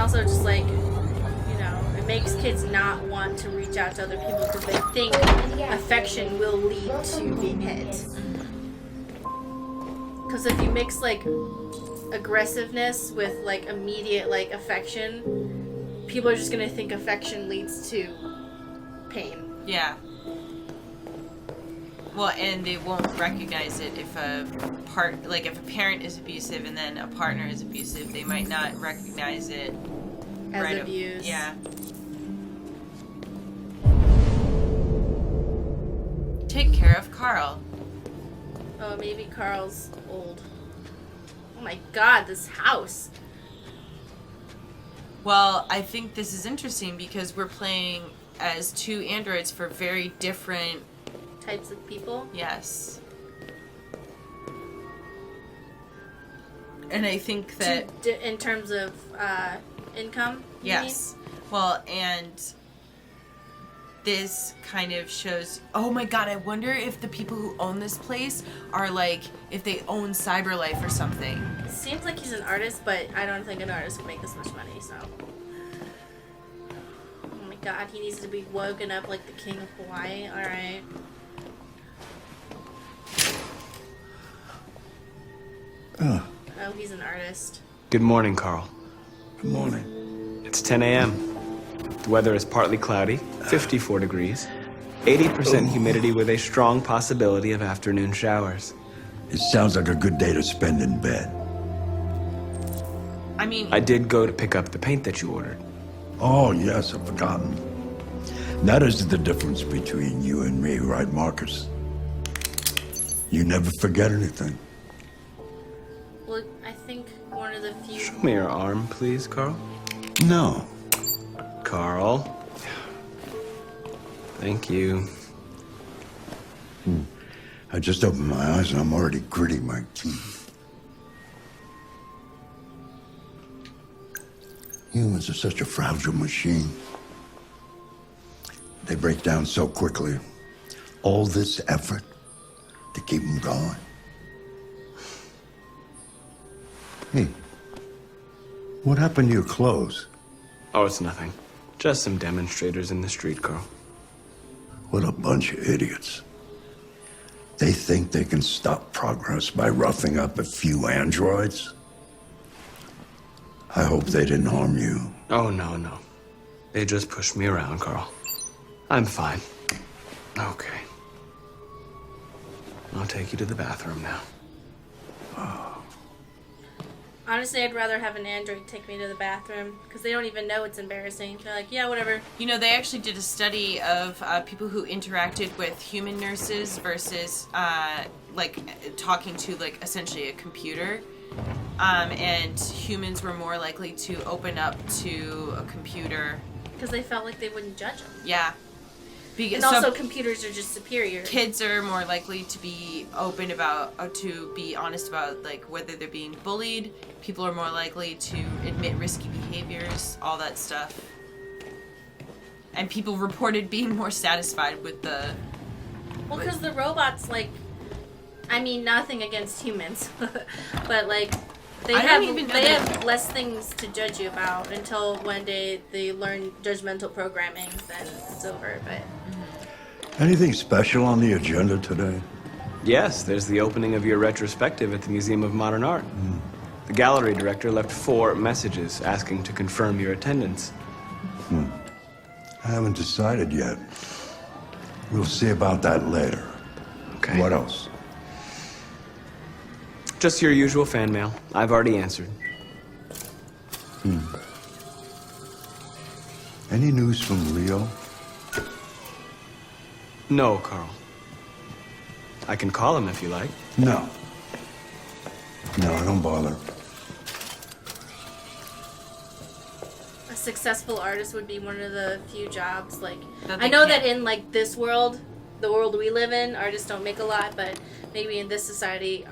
also just like, it makes kids not want to reach out to other people because they think affection will lead to being hit. Because if you mix like aggressiveness with like immediate like affection, people are just gonna think affection leads to pain. Yeah. Well, and they won't recognize it if if a parent is abusive and then a partner is abusive, they might not recognize it As abuse. Yeah. Take care of Carl. Oh, maybe Carl's old. Oh my god, this house. Well, I think this is interesting because we're playing as two androids for very different types of people. Yes. And I think that in terms of income. Yes. Well, and this kind of shows. Oh my god! I wonder if the people who own this place are like if they own CyberLife or something. It seems like he's an artist, but I don't think an artist would make this much money. So. Oh my god! He needs to be woken up like the king of Hawaii. All right. Oh, he's an artist. Good morning, Carl. Good morning. It's 10 a.m. The weather is partly cloudy, 54 degrees, 80% humidity with a strong possibility of afternoon showers. It sounds like a good day to spend in bed. I mean... I did go to pick up the paint that you ordered. Oh, yes, I've forgotten. That is the difference between you and me, right, Marcus? You never forget anything. Well, I think one of the few... Show me your arm, please, Carl. No. Carl. Thank you. I just opened my eyes and I'm already gritting my teeth. Humans are such a fragile machine. They break down so quickly. All this effort to keep them going. Hey, what happened to your clothes? Oh, it's nothing. Just some demonstrators in the street, Carl. What a bunch of idiots. They think they can stop progress by roughing up a few androids? I hope they didn't harm you. Oh, no. They just pushed me around, Carl. I'm fine. Okay. I'll take you to the bathroom now. Honestly, I'd rather have an android take me to the bathroom because they don't even know it's embarrassing. They're like, yeah, whatever. You know, they actually did a study of people who interacted with human nurses versus, talking to, essentially a computer. And humans were more likely to open up to a computer. Because they felt like they wouldn't judge them. Yeah. And also, computers are just superior. Kids are more likely to be open about, or to be honest about, whether they're being bullied. People are more likely to admit risky behaviors, all that stuff. And people reported being more satisfied with the... Well, because the robots, nothing against humans, but, they have less things to judge you about until one day they learn judgmental programming, then it's over, but... Anything special on the agenda today? Yes, there's the opening of your retrospective at the Museum of Modern Art. The gallery director left 4 messages asking to confirm your attendance. I haven't decided yet. We'll see about that later. Okay. What else? Just your usual fan mail. I've already answered. Any news from Leo? No, Carl. I can call him if you like. No. No, don't bother. A successful artist would be one of the few jobs, That I know that in, this world, the world we live in, artists don't make a lot, but maybe in this society,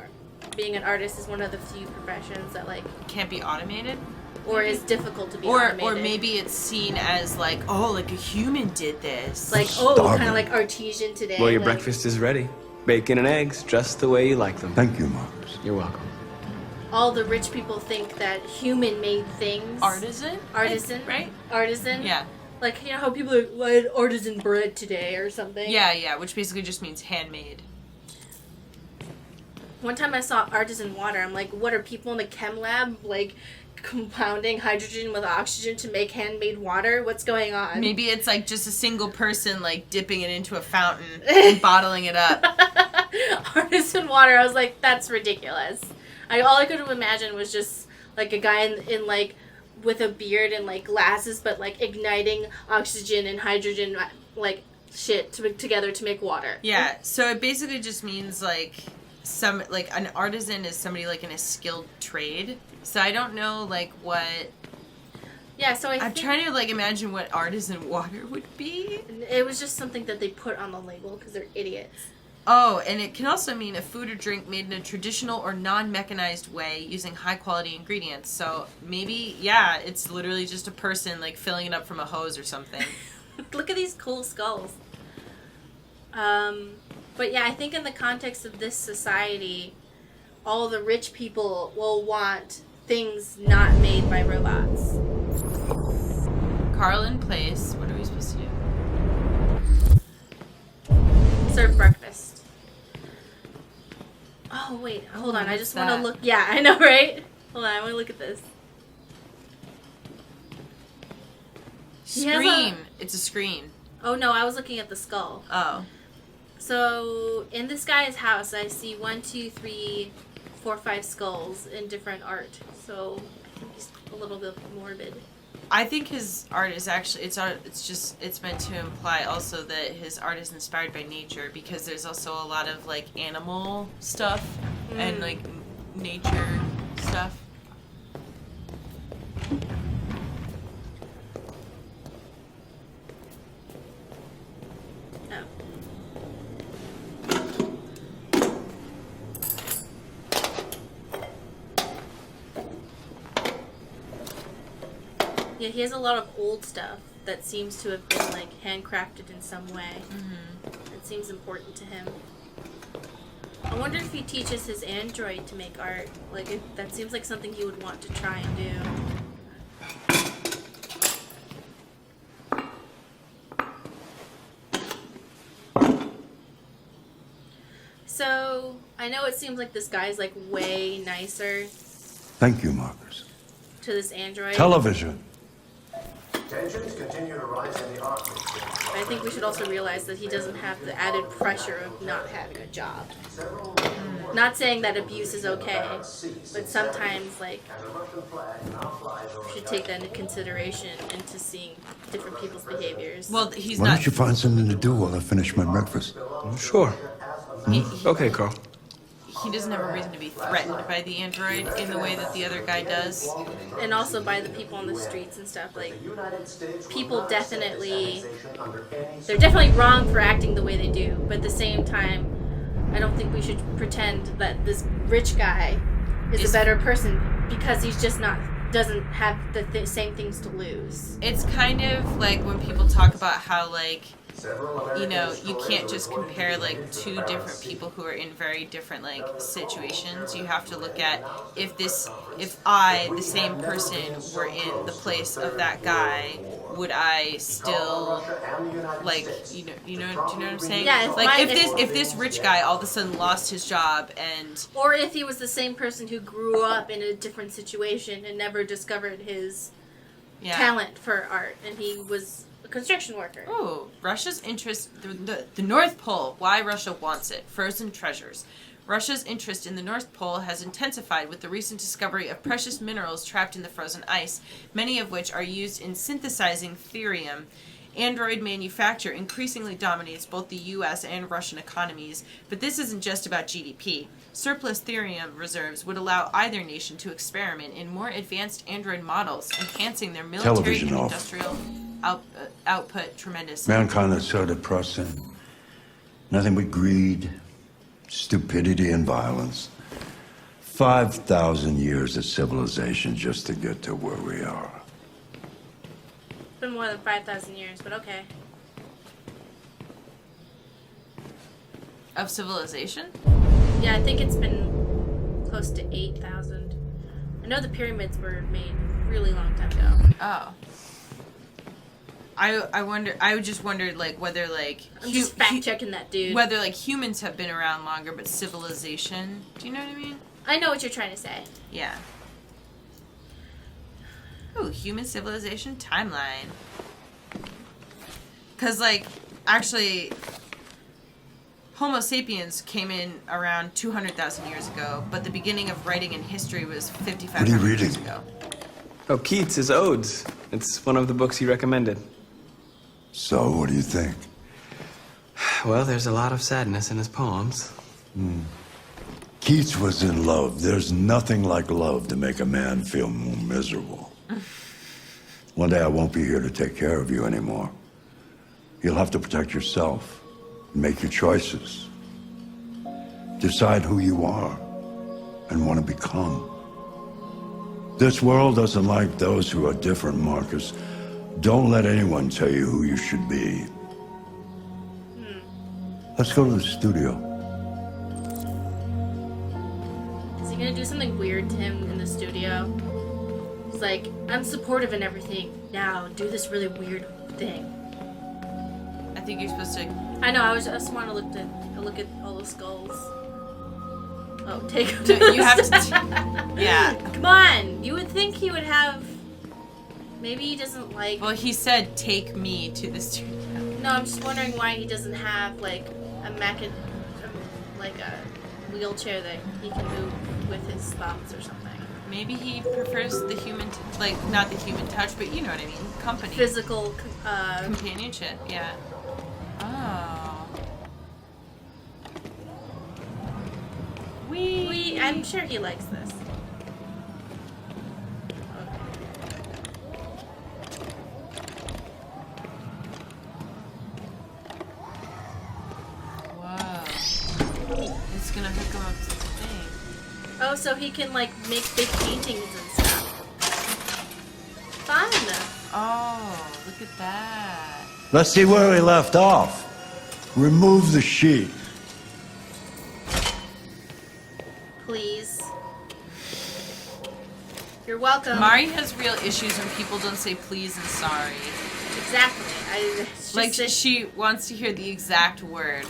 being an artist is one of the few professions that, Can't be automated? or is difficult to be automated. Or maybe it's seen as a human did this. Kind of like artesian today. Well, your breakfast is ready. Bacon and eggs, just the way you like them. Thank you, Marcus. You're welcome. all the rich people think that human-made things... Artisan, right? Artisan. Yeah. Like, you know how people are like, I had artisan bread today or something? Yeah, which basically just means handmade. One time I saw artisan water. I'm like, what are people in the chem lab, like, compounding hydrogen with oxygen to make handmade water? What's going on? Maybe it's like just a single person like dipping it into a fountain and bottling it up. Artisan water. I was like, that's ridiculous. All I could have imagined was just like a guy in like with a beard and like glasses, but like igniting oxygen and hydrogen like shit together to make water. Yeah. So it basically just means like an artisan is somebody like in a skilled trade. So I don't know like what. Yeah. So I'm trying to like imagine what artisan water would be. It was just something that they put on the label because they're idiots. Oh, and it can also mean a food or drink made in a traditional or non-mechanized way using high-quality ingredients. So maybe, yeah, it's literally just a person, like, filling it up from a hose or something. Look at these cool skulls. But yeah, I think in the context of this society, all the rich people will want things not made by robots. Carlin Place. What are we supposed to do? Serve breakfast. Oh, wait. Hold on. I just want to look. Yeah, I know, right? Hold on. I want to look at this. Screen. It's a screen. Oh, no. I was looking at the skull. Oh. So, in this guy's house, I see 1, 2, 3, 4, 5 skulls in different art. So, I think he's a little bit morbid. I think his art is actually it's meant to imply also that his art is inspired by nature, because there's also a lot of like animal stuff and like nature stuff. Oh. Yeah, he has a lot of old stuff that seems to have been, like, handcrafted in some way. Mm-hmm. It seems important to him. I wonder if he teaches his android to make art. Like, that seems like something he would want to try and do. So, I know it seems like this guy's, like, way nicer. Thank you, Marcus. To this android. Television. Tensions continue to rise in the Arctic. I think we should also realize that he doesn't have the added pressure of not having a job. Not saying that abuse is okay, but sometimes, like, you should take that into consideration into seeing different people's behaviors. Well, he's Why not. don't you find something to do while I finish my breakfast? Sure. Okay, Carl. He doesn't have a reason to be threatened by the android in the way that the other guy does. And also by the people on the streets and stuff. Like, people definitely, they're definitely wrong for acting the way they do. But at the same time, I don't think we should pretend that this rich guy is a better person because he's just not, doesn't have the same things to lose. It's kind of like when people talk about how, like, you know, you can't just compare like two different people who are in very different like situations. You have to look at if I, the same person, were in the place of that guy, would I still like do you know what I'm saying? Yeah. If this rich guy all of a sudden lost his job or if he was the same person who grew up in a different situation and never discovered his talent for art, and he was a construction worker. Oh, Russia's interest, the North Pole, why Russia wants it, frozen treasures. Russia's interest in the North Pole has intensified with the recent discovery of precious minerals trapped in the frozen ice, many of which are used in synthesizing thorium. Android manufacture increasingly dominates both the U.S. and Russian economies, but this isn't just about GDP. Surplus thorium reserves would allow either nation to experiment in more advanced Android models, enhancing their military Television and off. industrial output tremendously. Mankind is so depressing. Nothing but greed, stupidity, and violence. 5,000 years of civilization just to get to where we are. It's been more than 5,000 years, but okay. Of civilization? Yeah, I think it's been close to 8,000. I know the pyramids were made a really long time ago. Oh. I wonder. I just wondered, like, whether, like, I'm just fact checking that, dude. whether, like, humans have been around longer, but civilization. Do you know what I mean? I know what you're trying to say. Yeah. Ooh, human civilization timeline. Because, like, actually, Homo sapiens came in around 200,000 years ago, but the beginning of writing in history was 5,500 years ago. Oh, Keats' Odes. It's one of the books he recommended. So, what do you think? Well, there's a lot of sadness in his poems. Keats was in love. There's nothing like love to make a man feel more miserable. One day I won't be here to take care of you anymore. You'll have to protect yourself, make your choices, decide who you are and want to become. This world doesn't like those who are different, Marcus. Don't let anyone tell you who you should be. Let's go to the studio. Is he gonna do something weird to him in the studio? He's like, I'm supportive and everything. Now, do this really weird thing. I think you're supposed to. I know. I just want to look at all the skulls. Oh, take. You have to. Yeah. Come on. You would think he would have. Maybe he doesn't like. Well, he said, "Take me to the studio." No, I'm just wondering why he doesn't have like a like a wheelchair that he can move with his thumbs or something. Maybe he prefers the human, like not the human touch, but you know what I mean, company, Physical. companionship. Yeah. Oh. I'm sure he likes this. Whoa. It's gonna hook him up to the thing. Oh, so he can like make big paintings and stuff. Fun. Oh, look at that. Let's see where we left off. Remove the sheet. Please. You're welcome. Mari has real issues when people don't say please and sorry. Exactly. Like she wants to hear the exact word.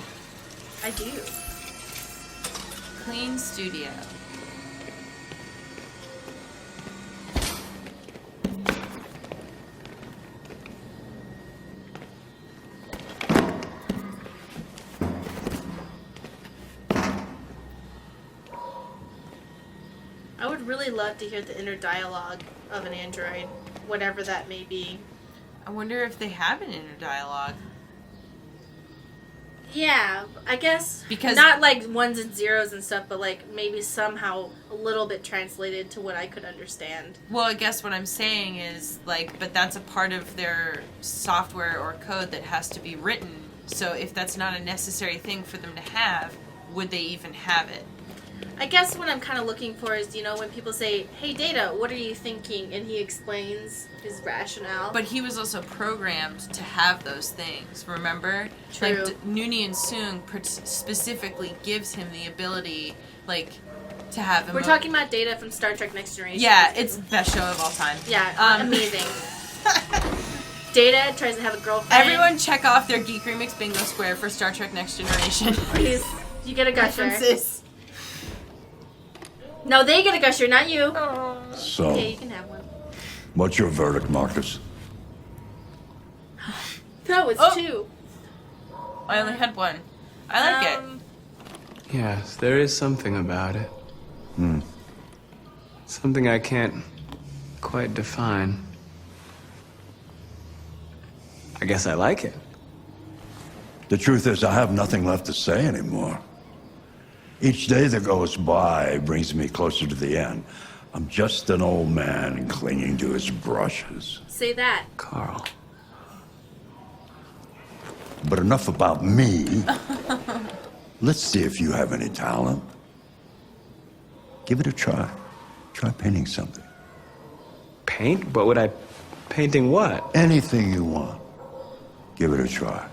I do. Clean studio. I would really love to hear the inner dialogue of an android, whatever that may be. I wonder if they have an inner dialogue. Yeah, I guess Because- not like ones and zeros and stuff, but like maybe somehow a little bit translated to what I could understand. Well, I guess what I'm saying is, like, but that's a part of their software or code that has to be written. So if that's not a necessary thing for them to have, would they even have it? I guess what I'm kind of looking for is, you know, when people say, "Hey, Data, what are you thinking?" and he explains his rationale. But he was also programmed to have those things, remember? True. Like, Noonien Soong specifically gives him the ability, like, to have... We're talking about Data from Star Trek Next Generation. Yeah, it's the best show of all time. Yeah, amazing. Data tries to have a girlfriend. Everyone check off their Geek Remix bingo square for Star Trek Next Generation. Please, you get a gusher. References. No, they get a gusher, not you. So, Okay, you can have one. what's your verdict, Marcus? No, it's Oh. two. I only had one. I like it. Yes, there is something about it. Something I can't quite define. I guess I like it. The truth is, I have nothing left to say anymore. Each day that goes by brings me closer to the end. I'm just an old man clinging to his brushes. Say that. Carl. But enough about me. Let's see if you have any talent. Give it a try. Try painting something. Paint? What would I... Painting what? Anything you want. Give it a try.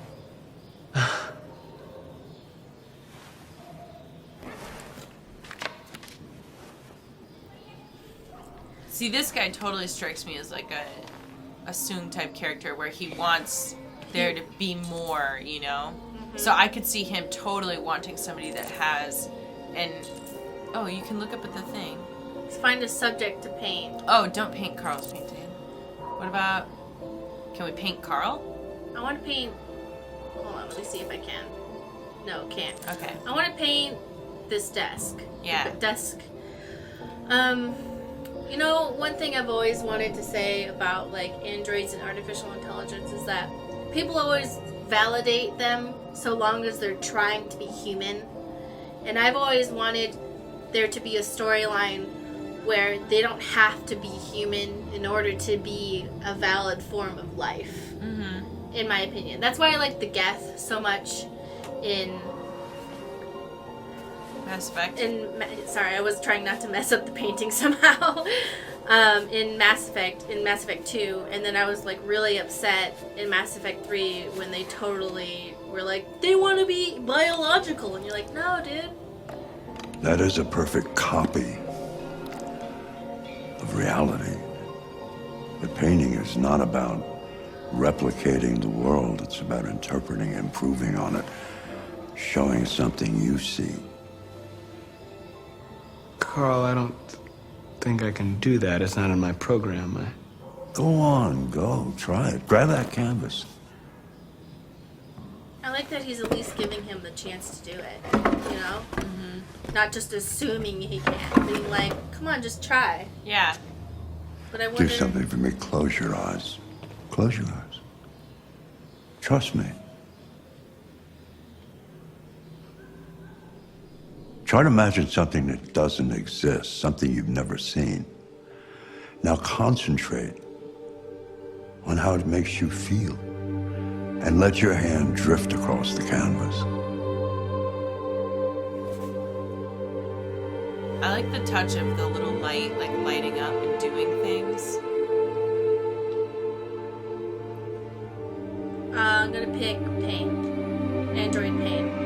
See, this guy totally strikes me as like a Sung type character where he wants there to be more, you know? Mm-hmm. So I could see him totally wanting somebody that has oh, you can look up at the thing. Let's find a subject to paint. Oh, don't paint Carl's painting. What about, can we paint Carl? I want to paint, hold on, let me see if I can. No, can't. Okay. I want to paint this desk. Yeah. The desk. You know, one thing I've always wanted to say about like androids and artificial intelligence is that people always validate them so long as they're trying to be human. And I've always wanted there to be a storyline where they don't have to be human in order to be a valid form of life. Mm-hmm. In my opinion. That's why I like the Geth so much in Mass Effect. Sorry, I was trying not to mess up the painting somehow. In Mass Effect 2, and then I was like really upset in Mass Effect 3 when they totally were like, they want to be biological, and you're like, no, dude. That is a perfect copy of reality. The painting is not about replicating the world. It's about interpreting, improving on it, showing something you see. Carl, I don't think I can do that. It's not in my program. Go on, go. Try it. Grab that canvas. I like that he's at least giving him the chance to do it, you know? Mm-hmm. Not just assuming he can. Being like, come on, just try. Yeah. But I wonder... Do something for me. Close your eyes. Close your eyes. Trust me. Try to imagine something that doesn't exist, something you've never seen. Now concentrate on how it makes you feel, and let your hand drift across the canvas. I like the touch of the little light, like lighting up and doing things. I'm gonna pick paint. Android paint.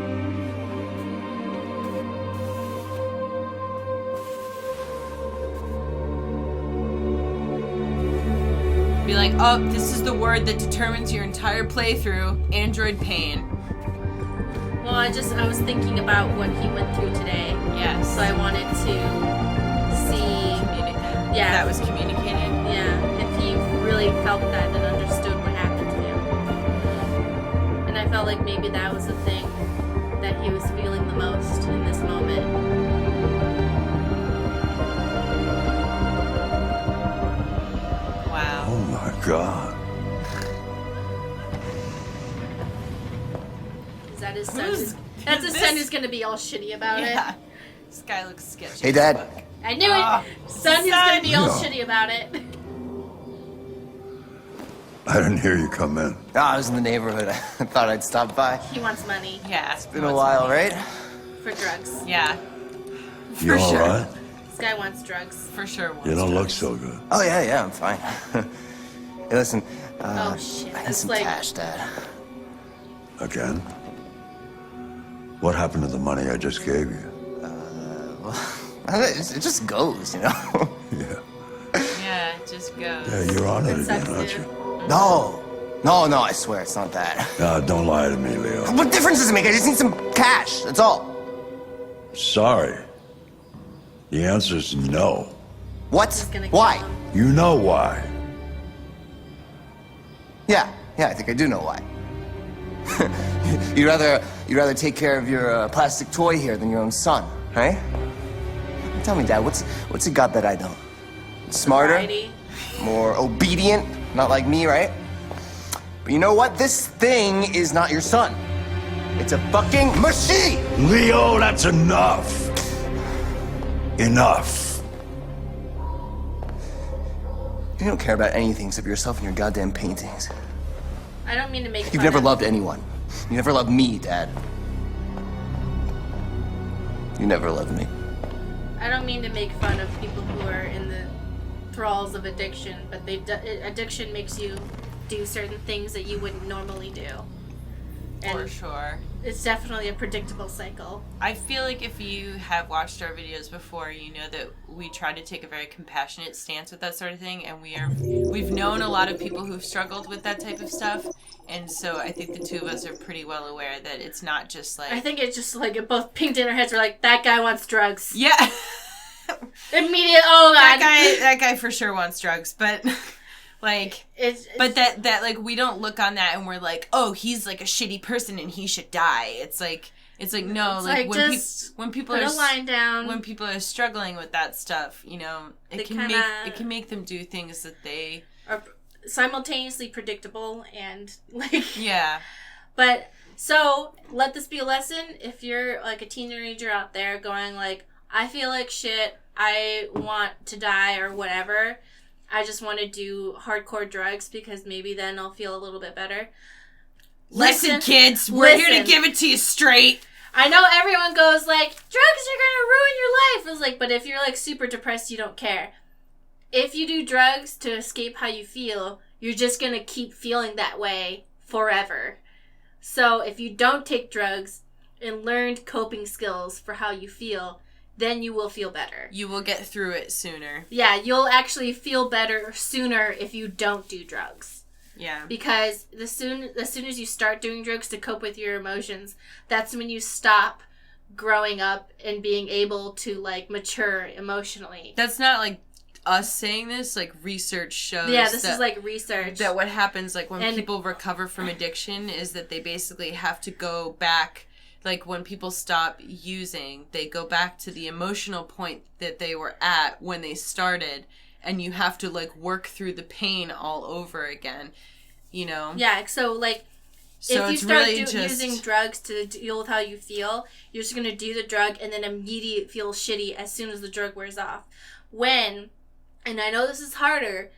Be like, oh, this is the word that determines your entire playthrough. Android pain. Well, I was thinking about what he went through today. Yes. So I wanted to see... Yeah. That was communicated. Yeah, if he really felt that and understood what happened to him. And I felt like maybe that was the thing that he was feeling the most in this moment. Oh my God. Is that his son? That's his son who's gonna be all shitty about it. This guy looks sketchy. Hey, Dad. I knew it! Son who's gonna be all shitty about it. I didn't hear you come in. Oh, I was in the neighborhood. I thought I'd stop by. He wants money. Yeah. It's been a while, right? For drugs. Yeah. You all sure. right? This guy wants drugs. For sure. You don't look so good. Oh, yeah, I'm fine. Hey, listen. Oh, shit. I need That's some like... cash, Dad. Again? What happened to the money I just gave you? It just goes, you know? Yeah. Yeah, it just goes. Yeah, you're on it That again, sucks, aren't dude. you? No, I swear it's not that. Don't lie to me, Leo. What difference does it make? I just need some cash, that's all. Sorry. The answer's no. What? He's gonna kill Why? him. You know why. Yeah, I think I do know why. you'd rather take care of your plastic toy here than your own son, right? Tell me, Dad, what's he got that I don't? Smarter, Variety. more obedient, not like me, right? But you know what? This thing is not your son. It's a fucking machine! Leo, that's enough. Enough. You don't care about anything except yourself and your goddamn paintings. I don't mean to make You've fun never of... loved anyone. You never loved me, Dad. You never loved me. I don't mean to make fun of people who are in the thralls of addiction, but addiction makes you do certain things that you wouldn't normally do. For sure. it's definitely a predictable cycle. I feel like if you have watched our videos before, you know that we try to take a very compassionate stance with that sort of thing, and we've known a lot of people who've struggled with that type of stuff, and so I think the two of us are pretty well aware that it's not just like... I think it's just like it both pinged in our heads. We're like, that guy wants drugs. Yeah. Immediate, oh god. That guy for sure wants drugs, but... Like, but that like we don't look on that and we're like, oh, he's like a shitty person and he should die. It's like no, it's like when people put are a line down. When people are struggling with that stuff, you know, it can make them do things that they are simultaneously predictable and like yeah. But so let this be a lesson if you're like a teenager out there going like, I feel like shit, I want to die or whatever. I just want to do hardcore drugs because maybe then I'll feel a little bit better. Listen kids, we're here to give it to you straight. I know everyone goes like, drugs are going to ruin your life. I was like, but if you're like super depressed, you don't care. If you do drugs to escape how you feel, you're just going to keep feeling that way forever. So if you don't take drugs and learned coping skills for how you feel, then you will feel better. You will get through it sooner. Yeah, you'll actually feel better sooner if you don't do drugs. Yeah. Because as soon as you start doing drugs to cope with your emotions, that's when you stop growing up and being able to like mature emotionally. That's not like us saying this, like research shows. Yeah, this is like research. That what happens like when people recover from addiction is that they basically have to go back. Like, when people stop using, they go back to the emotional point that they were at when they started, and you have to, like, work through the pain all over again, you know? Yeah, so, like, if you start using drugs to deal with how you feel, you're just going to do the drug and then immediately feel shitty as soon as the drug wears off. When, and I know this is harder,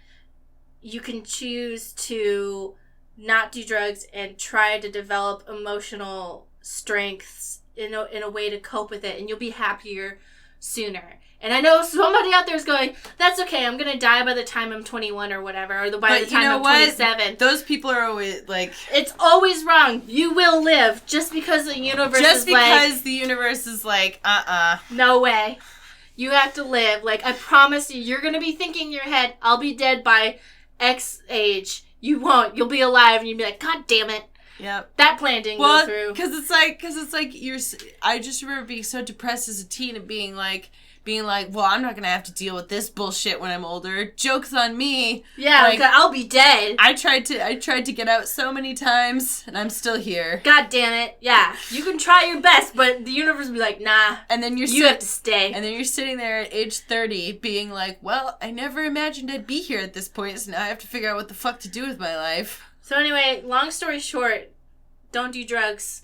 you can choose to not do drugs and try to develop emotional strengths in a way to cope with it, and you'll be happier sooner. And I know somebody out there is going, that's okay, I'm gonna die by the time I'm 21 or whatever, or by the time I'm 27. Those people are always like, it's always wrong. You will live just because the universe is like no way. You have to live. Like, I promise you're gonna be thinking in your head, I'll be dead by X age. You won't. You'll be alive, and you'll be like, God damn it. Yep. That plan didn't go through. Because it's like I just remember being so depressed as a teen and being like, well, I'm not gonna have to deal with this bullshit when I'm older. Joke's on me. Yeah, like, I'll be dead. I tried to get out so many times, and I'm still here. God damn it. Yeah, you can try your best, but the universe will be like, nah. And then you have to stay. And then you're sitting there at age 30, being like, well, I never imagined I'd be here at this point, so now I have to figure out what the fuck to do with my life. So anyway, long story short, don't do drugs.